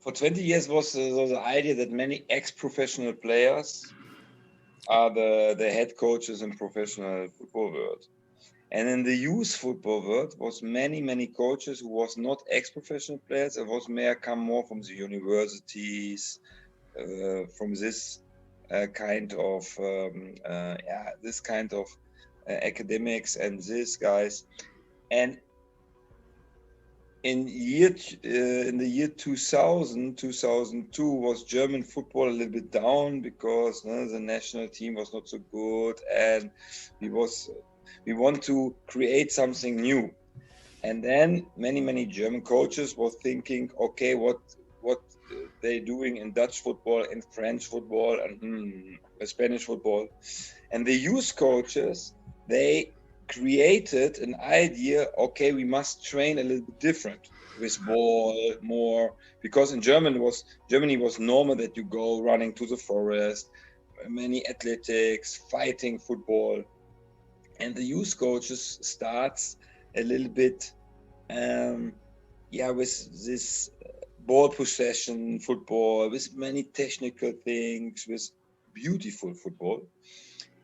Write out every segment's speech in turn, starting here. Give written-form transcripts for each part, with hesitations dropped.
For 20 years was the idea that many ex-professional players are the head coaches in professional football world. And in the youth football world was many coaches who was not ex-professional players. It was come more from the universities, from this kind of academics and these guys. And in the year 2000, 2002 was German football a little bit down because the national team was not so good, and we want to create something new. And then many German coaches were thinking, okay, what they doing in Dutch football, in French football, and Spanish football. And the youth coaches, they created an idea, okay, we must train a little bit different with ball more, because in Germany was normal that you go running to the forest, many athletics, fighting football. And the youth coaches starts a little bit with this ball possession football, with many technical things, with beautiful football.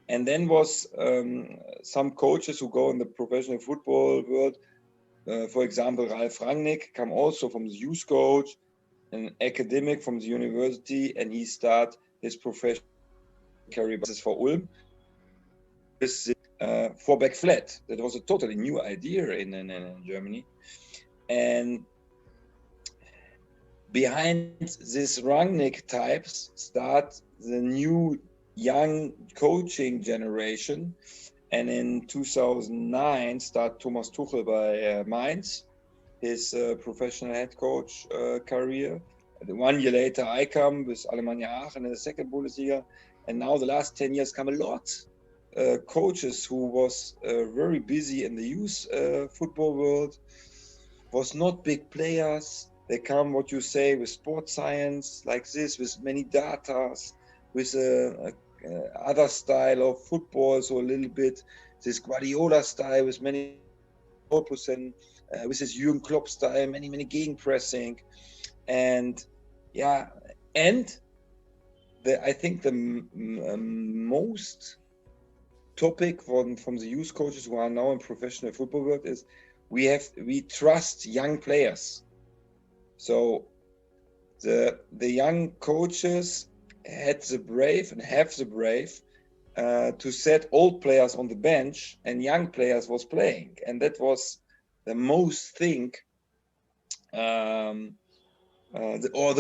And then was some coaches who go in the professional football world, for example, Ralf Rangnick, come also from the youth coach, an academic from the university, and he start his professional career for Ulm. This four-back flat. That was a totally new idea in Germany. And behind this Rangnick types start the new young coaching generation, and in 2009 start Thomas Tuchel by Mainz, his professional head coach career. 1 year later I come with Alemannia Aachen in the second Bundesliga, and now the last 10 years come a lot coaches who was very busy in the youth football world, was not big players. They come, what you say, with sports science like this, with many datas, with other style of football, so a little bit this Guardiola style with many percent, with this Jürgen Klopp style, many gegenpressing, and I think the most topic from the youth coaches who are now in professional football world is we trust young players. So the young coaches had the brave and have the brave to set old players on the bench and young players was playing, and that was the most thing the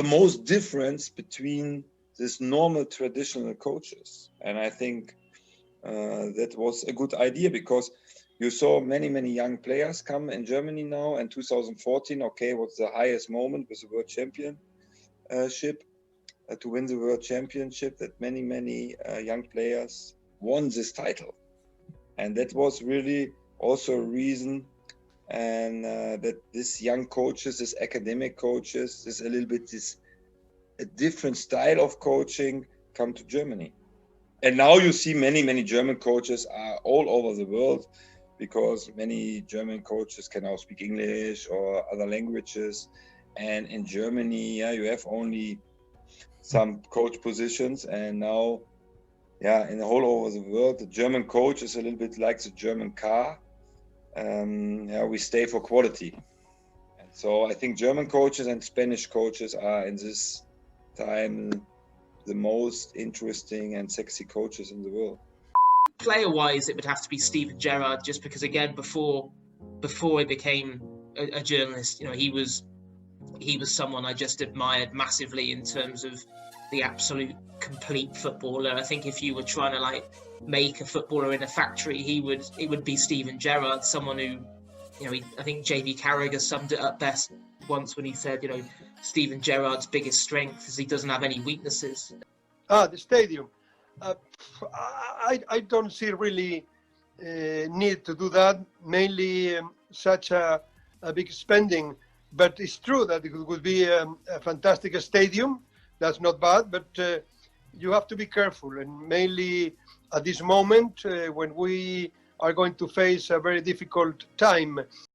most difference between this normal traditional coaches. And I think that was a good idea, because you saw many young players come in Germany now. And 2014, okay, was the highest moment with the world championship, to win the world championship, that many young players won this title. And that was really also a reason, and that these young coaches, these academic coaches, this a little bit a different style of coaching come to Germany. And now you see many German coaches are all over the world, because many German coaches can now speak English or other languages. And in Germany, you have only some coach positions, and now, in the whole over the world, the German coach is a little bit like the German car. We stay for quality. And so I think German coaches and Spanish coaches are in this time the most interesting and sexy coaches in the world. Player-wise, it would have to be Steven Gerrard, just because, again, before he became a journalist, he was someone I just admired massively in terms of the absolute complete footballer. I think if you were trying to make a footballer in a factory, it would be Steven Gerrard, someone who, I think JB Carragher summed it up best once when he said, Steven Gerrard's biggest strength is he doesn't have any weaknesses. The stadium. I don't see really need to do that, mainly such a big spending. But it's true that it would be a fantastic stadium. That's not bad, but you have to be careful, and mainly at this moment when we are going to face a very difficult time.